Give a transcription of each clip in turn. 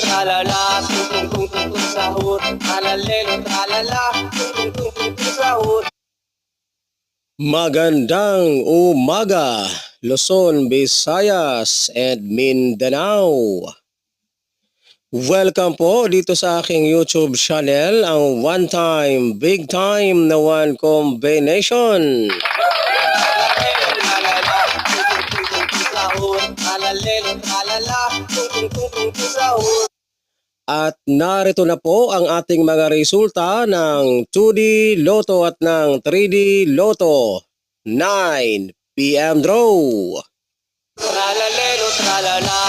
tralala, tung tung tung tung sahur, alalelo tralala, tung tung tung tung sahur. Magandang umaga, Luzon, Visayas, and Mindanao. Welcome po dito sa aking YouTube channel, ang one time, big time na one combination. At narito na po ang ating mga resulta ng 2D Lotto at ng 3D Lotto. 9 PM draw. Tralalero, tralala,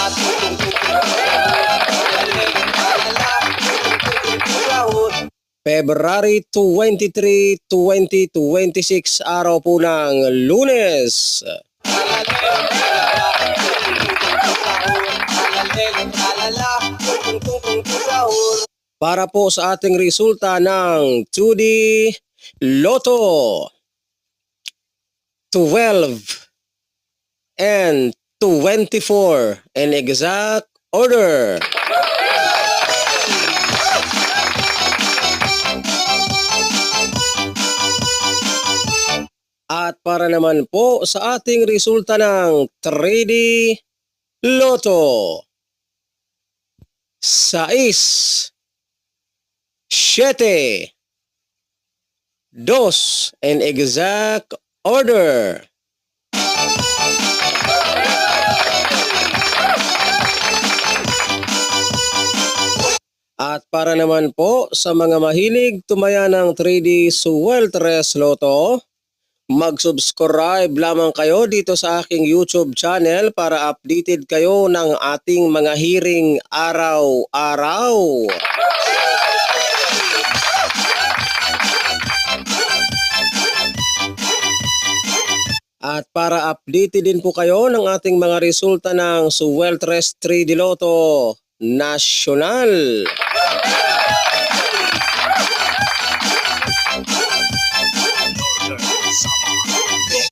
February 23, 2026, araw po ng Lunes. Para po sa ating resulta ng 2D Lotto, 12 and 24 in exact order. At para naman po sa ating resulta ng 3D Lotto, 6, 7, 2 in exact order. At para naman po sa mga mahilig tumaya ng 3D Suweltres Lotto, mag-subscribe lamang kayo dito sa aking YouTube channel para updated kayo ng ating mga hearing araw-araw. At para updated din po kayo ng ating mga resulta ng Suweltres 3D Lotto National.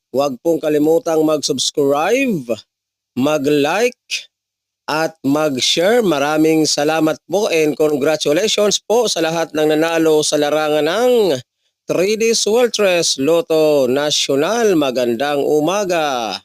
Huwag pong kalimutang mag-subscribe, mag-like, at mag-share. Maraming salamat po and congratulations po sa lahat ng nanalo sa larangan ng 3D Suweltres Lotto National. Magandang umaga!